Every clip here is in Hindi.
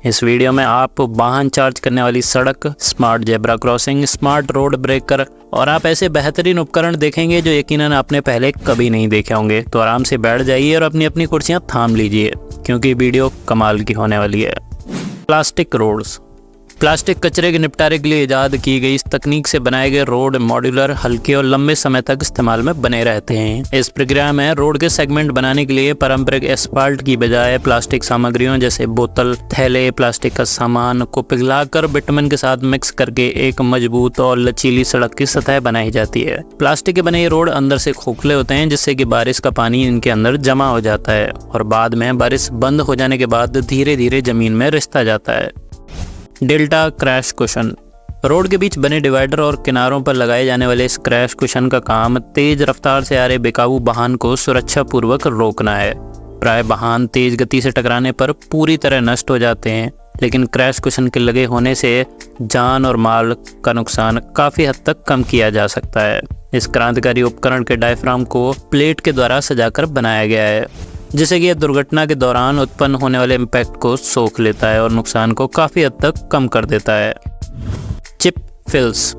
इस वीडियो में आप वाहन चार्ज करने वाली सड़क, smart zebra crossing, smart road breaker और आप ऐसे बेहतरीन उपकरण देखेंगे जो यकीनन आपने पहले कभी नहीं देखे होंगे। तो आराम से बैठ जाइए और अपनी अपनी कुर्सियां थाम लीजिए क्योंकि वीडियो कमाल की होने वाली है। Plastic roads. प्लास्टिक कचरे के निपटारे के लिए इजाद की गई इस तकनीक से बनाए गए रोड मॉड्यूलर, हल्के और लंबे समय तक इस्तेमाल में बने रहते हैं। इस प्रक्रिया में रोड के सेगमेंट बनाने के लिए पारंपरिक एस्फाल्ट की बजाय प्लास्टिक सामग्रियों जैसे बोतल, थैले, प्लास्टिक का सामान को पिघलाकर बिटुमेन के साथ मिक्स करके एक मजबूत और लचीली सड़क की सतह बनाई जाती है। प्लास्टिक के बने ये रोड अंदर से खोखले होते हैं जिससे कि बारिश का पानी इनके अंदर जमा हो जाता है और बाद में बारिश बंद हो जाने के बाद धीरे धीरे जमीन में रिसता जाता है। Delta crash cushion. रोड के बीच बने डिवाइडर और किनारों पर लगाए जाने वाले इस क्रैश कुशन का काम तेज रफ्तार से आ रहे बेकाबू वाहन को सुरक्षा पूर्वक रोकना है। प्राय वाहन तेज गति से टकराने पर पूरी तरह नष्ट हो जाते हैं, लेकिन क्रैश कुशन के लगे होने से जान और माल का नुकसान काफ़ी हद तक कम किया जा सकता है। इस क्रांतिकारी उपकरण के डायफ्राम को प्लेट के द्वारा सजाकर बनाया गया है जिससे कि यह दुर्घटना के दौरान उत्पन्न होने वाले इम्पैक्ट को सोख लेता है और नुकसान को काफ़ी हद तक कम कर देता है। चिप फिल्स।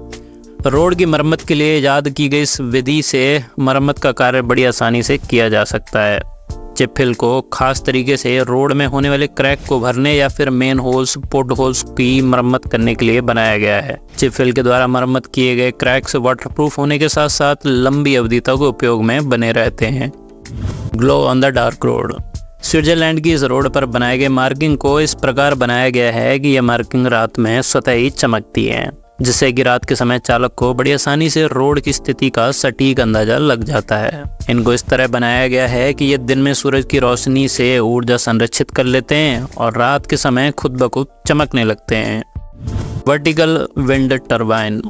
रोड की मरम्मत के लिए इजाद की गई इस विधि से मरम्मत का कार्य बड़ी आसानी से किया जा सकता है। चिप फिल को खास तरीके से रोड में होने वाले क्रैक को भरने या फिर मेन होल्स, पोर्ट होल्स की मरम्मत करने के लिए बनाया गया है। चिप फिल के द्वारा मरम्मत किए गए क्रैक्स वाटरप्रूफ होने के साथ साथ लंबी अवधि तक उपयोग में बने रहते हैं। Glow on the dark road. Switzerland की इस रोड पर बनाए गए मार्किंग को इस प्रकार बनाया गया है कि यह मार्किंग रात में स्वतः ही चमकती है जिससे कि रात के समय चालक को बड़ी आसानी से रोड की स्थिति का सटीक अंदाजा लग जाता है। इनको इस तरह बनाया गया है कि ये दिन में सूरज की रोशनी से ऊर्जा संरक्षित कर लेते हैं और रात के समय खुद ब खुद चमकने लगते हैं। Vertical wind turbine.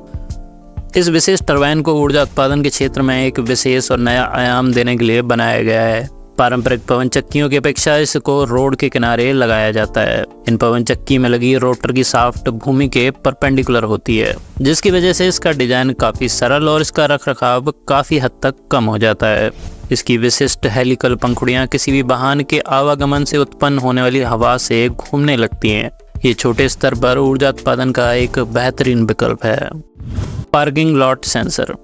इस विशेष टरबाइन को ऊर्जा उत्पादन के क्षेत्र में एक विशेष और नया आयाम देने के लिए बनाया गया है। पारंपरिक पवन चक्कियों की अपेक्षा इसको रोड के किनारे लगाया जाता है। इन पवन चक्की में लगी रोटर की शाफ्ट भूमि के परपेंडिकुलर होती है जिसकी वजह से इसका डिजाइन काफ़ी सरल और इसका रखरखाव काफ़ी हद तक कम हो जाता है। इसकी विशिष्ट हेलिकल पंखुड़ियाँ किसी भी वाहन के आवागमन से उत्पन्न होने वाली हवा से घूमने लगती हैं। ये छोटे स्तर पर ऊर्जा उत्पादन का एक बेहतरीन विकल्प है। Parking lot sensor.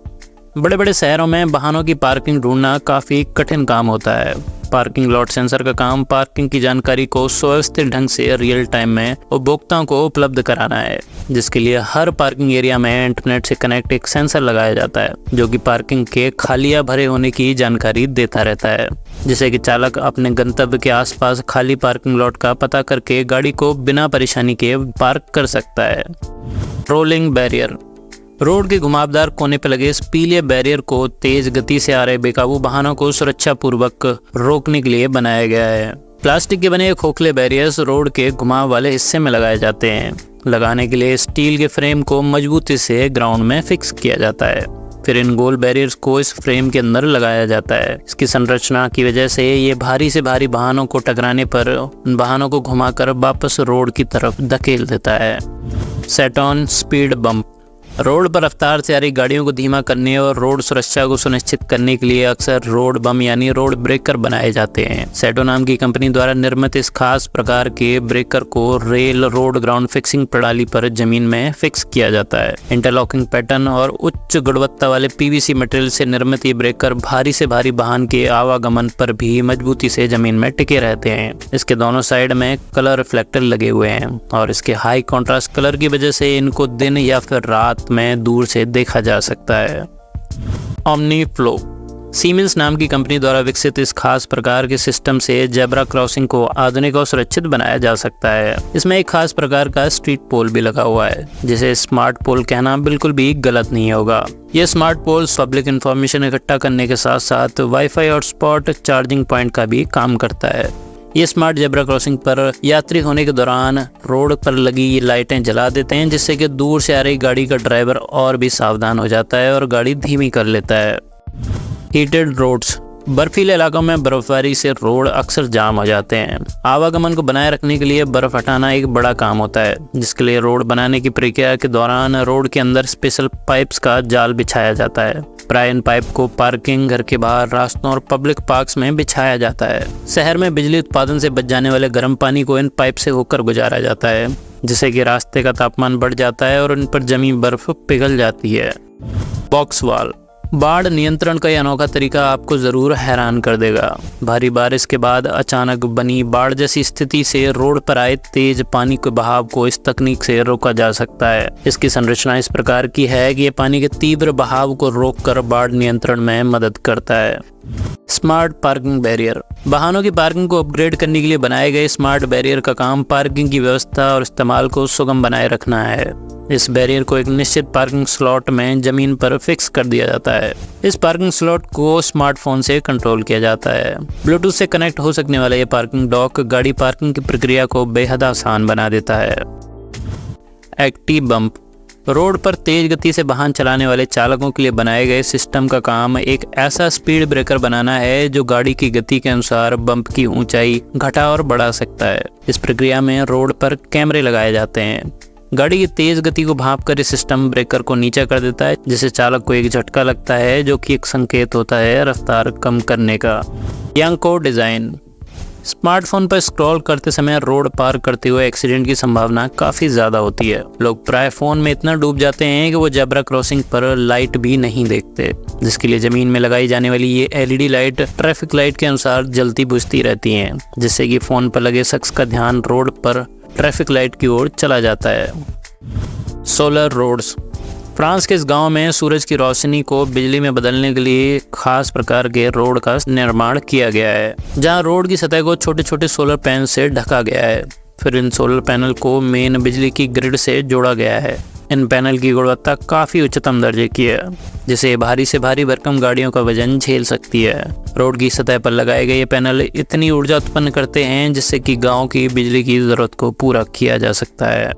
बड़े बड़े शहरों में वाहनों की पार्किंग ढूंढना काफ़ी कठिन काम होता है। पार्किंग लॉट सेंसर का काम पार्किंग की जानकारी को सुव्यवस्थित ढंग से रियल टाइम में उपभोक्ताओं को उपलब्ध कराना है, जिसके लिए हर पार्किंग एरिया में इंटरनेट से कनेक्ट एक सेंसर लगाया जाता है जो कि पार्किंग के खाली या भरे होने की जानकारी देता रहता है, जिससे कि चालक अपने गंतव्य के आसपास खाली पार्किंग लॉट का पता करके गाड़ी को बिना परेशानी के पार्क कर सकता है। Rolling barrier. रोड के घुमावदार कोने पर लगे इस पीले बैरियर को तेज गति से आ रहे बेकाबू वाहनों को सुरक्षा पूर्वक रोकने के लिए बनाया गया है। प्लास्टिक के बने खोखले बैरियर्स रोड के घुमाव वाले हिस्से में लगाए जाते हैं। लगाने के लिए स्टील के फ्रेम को मजबूती से ग्राउंड में फिक्स किया जाता है। फिर इन गोल बैरियर्स को इस फ्रेम के अंदर लगाया जाता है। इसकी संरचना की वजह से ये भारी से भारी वाहनों को टकराने पर उन वाहनों को घुमाकर वापस रोड की तरफ धकेल देता है। Set on speed bump. Road पर रफ्तार से आ रही गाड़ियों को धीमा करने और रोड सुरक्षा को सुनिश्चित करने के लिए अक्सर रोड बम यानी रोड ब्रेकर बनाए जाते हैं। सेटो नाम की कंपनी द्वारा निर्मित इस खास प्रकार के ब्रेकर को रेल रोड ग्राउंड फिक्सिंग प्रणाली पर जमीन में फिक्स किया जाता है। इंटरलॉकिंग पैटर्न और उच्च गुणवत्ता वाले पीवीसी मटेरियल से निर्मित ये ब्रेकर भारी से भारी वाहन के आवागमन पर भी मजबूती से जमीन में टिके रहते हैं। इसके दोनों साइड में कलर रिफ्लेक्टर लगे हुए हैं और इसके हाई कॉन्ट्रास्ट कलर की वजह से इनको दिन या फिर रात में दूर से देखा जा सकता है। Omni flow. सीमेंस नाम की कंपनी द्वारा विकसित इस खास प्रकार के सिस्टम से जेब्रा क्रॉसिंग को आधुनिक और सुरक्षित बनाया जा सकता है। इसमें एक खास प्रकार का स्ट्रीट पोल भी लगा हुआ है जिसे स्मार्ट पोल कहना बिल्कुल भी गलत नहीं होगा। यह स्मार्ट पोल पब्लिक इंफॉर्मेशन इकट्ठा करने के साथ साथ वाईफाई और स्पॉट चार्जिंग पॉइंट का भी काम करता है। ये स्मार्ट जेब्रा क्रॉसिंग पर यात्री होने के दौरान रोड पर लगी लाइटें जला देते हैं जिससे कि दूर से आ रही गाड़ी का ड्राइवर और भी सावधान हो जाता है और गाड़ी धीमी कर लेता है। Heated roads. बर्फीले इलाकों में बर्फबारी से रोड अक्सर जाम हो जाते हैं। आवागमन को बनाए रखने के लिए बर्फ हटाना एक बड़ा काम होता है, जिसके लिए रोड बनाने की प्रक्रिया के दौरान रोड के अंदर स्पेशल पाइप्स का जाल बिछाया जाता है। प्राय इन पाइप को पार्किंग, घर के बाहर, रास्तों और पब्लिक पार्क्स में बिछाया जाता है। शहर में बिजली उत्पादन से बच जाने वाले गर्म पानी को इन पाइप से होकर गुजारा जाता है, जिससे कि रास्ते का तापमान बढ़ जाता है और उन पर जमी बर्फ पिघल जाती है। बॉक्स वॉल बाढ़ नियंत्रण का यह अनोखा तरीका आपको जरूर हैरान कर देगा। भारी बारिश के बाद अचानक बनी बाढ़ जैसी स्थिति से रोड पर आए तेज पानी के बहाव को इस तकनीक से रोका जा सकता है। इसकी संरचना इस प्रकार की है कि यह पानी के तीव्र बहाव को रोककर बाढ़ नियंत्रण में मदद करता है। स्मार्ट पार्किंग बैरियर वाहनों की पार्किंग को अपग्रेड करने के लिए बनाए गए स्मार्ट बैरियर का काम पार्किंग की व्यवस्था और इस्तेमाल को सुगम बनाए रखना है। इस बैरियर को एक निश्चित पार्किंग स्लॉट में जमीन पर फिक्स कर दिया जाता है। इस पार्किंग स्लॉट को स्मार्टफोन से कंट्रोल किया जाता है। ब्लूटूथ से कनेक्ट हो सकने वाला ये पार्किंग डॉक गाड़ी पार्किंग की प्रक्रिया को बेहद आसान बना देता है। एक्टिव बम्प रोड पर तेज गति से वाहन चलाने वाले चालकों के लिए बनाए गए सिस्टम का काम एक ऐसा स्पीड ब्रेकर बनाना है जो गाड़ी की गति के अनुसार बम्प की ऊंचाई घटा और बढ़ा सकता है। इस प्रक्रिया में रोड पर कैमरे लगाए जाते हैं। गाड़ी की तेज गति को भांपकर इस सिस्टम ब्रेकर को नीचा कर देता है, जिससे चालक को एक झटका लगता है, जो कि एक संकेत होता है रफ्तार कम करने का। यांको डिजाइन स्मार्टफोन पर स्क्रॉल करते समय रोड पार करते हुए एक्सीडेंट की संभावना काफ़ी ज़्यादा होती है। लोग प्राय फ़ोन में इतना डूब जाते हैं कि वो जेब्रा क्रॉसिंग पर लाइट भी नहीं देखते, जिसके लिए ज़मीन में लगाई जाने वाली ये एलईडी लाइट ट्रैफिक लाइट के अनुसार जलती बुझती रहती हैं, जिससे कि फ़ोन पर लगे शख्स का ध्यान रोड पर ट्रैफिक लाइट की ओर चला जाता है। सोलर रोड्स फ्रांस के इस गांव में सूरज की रोशनी को बिजली में बदलने के लिए खास प्रकार के रोड का निर्माण किया गया है, जहां रोड की सतह को छोटे छोटे सोलर पैनल से ढका गया है। फिर इन सोलर पैनल को मेन बिजली की ग्रिड से जोड़ा गया है। इन पैनल की गुणवत्ता काफ़ी उच्चतम दर्जे की है, जिसे भारी से भारी भरकम गाड़ियों का वजन झेल सकती है। रोड की सतह पर लगाए गए ये पैनल इतनी ऊर्जा उत्पन्न करते हैं जिससे कि गांव की बिजली की ज़रूरत को पूरा किया जा सकता है।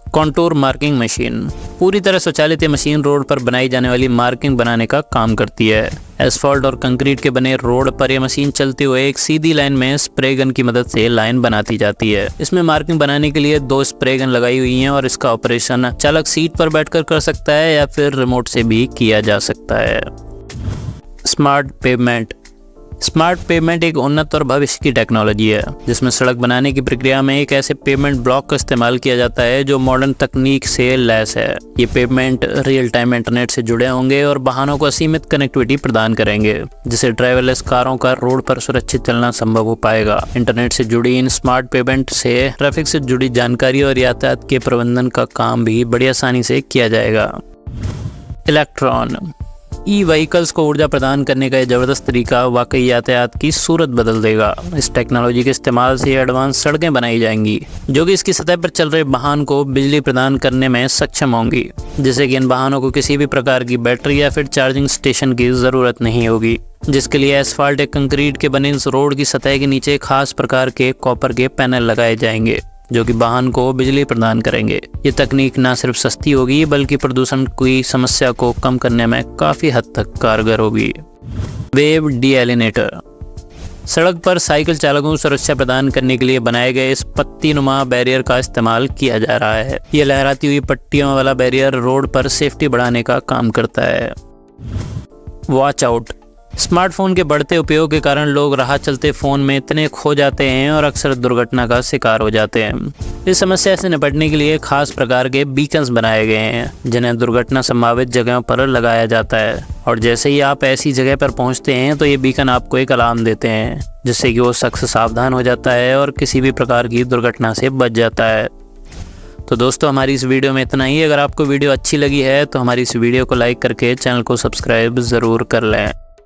कॉन्टूर मार्किंग मशीन पूरी तरह स्वचालित मशीन रोड पर बनाई जाने वाली मार्किंग बनाने का काम करती है। एस्फॉल्ट और कंक्रीट के बने रोड पर यह मशीन चलते हुए एक सीधी लाइन में स्प्रे गन की मदद से लाइन बनाती जाती है। इसमें मार्किंग बनाने के लिए 2 स्प्रे गन लगाई हुई हैं और इसका ऑपरेशन चालक सीट पर बैठकर कर सकता है या फिर रिमोट से भी किया जा सकता है। स्मार्ट पेवमेंट एक उन्नत और भविष्य की टेक्नोलॉजी है, जिसमें सड़क बनाने की प्रक्रिया में एक ऐसे पेवमेंट ब्लॉक का इस्तेमाल किया जाता है जो मॉडर्न तकनीक से लैस है। ये पेवमेंट रियल टाइम इंटरनेट से जुड़े होंगे और वाहनों को असीमित कनेक्टिविटी प्रदान करेंगे, जिससे ड्राइवरलेस कारों का रोड पर सुरक्षित चलना संभव हो पाएगा। इंटरनेट से जुड़ी इन स्मार्ट पेवमेंट से ट्रैफिक से जुड़ी जानकारी और यातायात के प्रबंधन का काम भी बड़ी आसानी से किया जाएगा। इलेक्ट्रॉन ई व्हीकल्स को ऊर्जा प्रदान करने का यह जबरदस्त तरीका वाकई यातायात की सूरत बदल देगा। इस टेक्नोलॉजी के इस्तेमाल से एडवांस सड़कें बनाई जाएंगी, जो कि इसकी सतह पर चल रहे वाहन को बिजली प्रदान करने में सक्षम होंगी, जिससे कि इन वाहनों को किसी भी प्रकार की बैटरी या फिर चार्जिंग स्टेशन की ज़रूरत नहीं होगी, जिसके लिए एस्फाल्ट या कंक्रीट के बने इस रोड की सतह के नीचे खास प्रकार के कॉपर के पैनल लगाए जाएंगे, जो कि वाहन को बिजली प्रदान करेंगे। ये तकनीक न सिर्फ सस्ती होगी बल्कि प्रदूषण की समस्या को कम करने में काफ़ी हद तक कारगर होगी। वेव डीएलिनेटर सड़क पर साइकिल चालकों को सुरक्षा प्रदान करने के लिए बनाए गए इस पत्तीनुमा बैरियर का इस्तेमाल किया जा रहा है। ये लहराती हुई पट्टियों वाला बैरियर रोड पर सेफ्टी बढ़ाने का काम करता है। वॉच आउट स्मार्टफोन के बढ़ते उपयोग के कारण लोग राह चलते फ़ोन में इतने खो जाते हैं और अक्सर दुर्घटना का शिकार हो जाते हैं। इस समस्या से निपटने के लिए खास प्रकार के बीकन्स बनाए गए हैं, जिन्हें दुर्घटना संभावित जगहों पर लगाया जाता है, और जैसे ही आप ऐसी जगह पर पहुंचते हैं तो ये बीकन आपको एक अलार्म देते हैं, जिससे कि वो शख्स सावधान हो जाता है और किसी भी प्रकार की दुर्घटना से बच जाता है। तो दोस्तों, हमारी इस वीडियो में इतना ही। अगर आपको वीडियो अच्छी लगी है तो हमारी इस वीडियो को लाइक करके चैनल को सब्सक्राइब ज़रूर कर लें।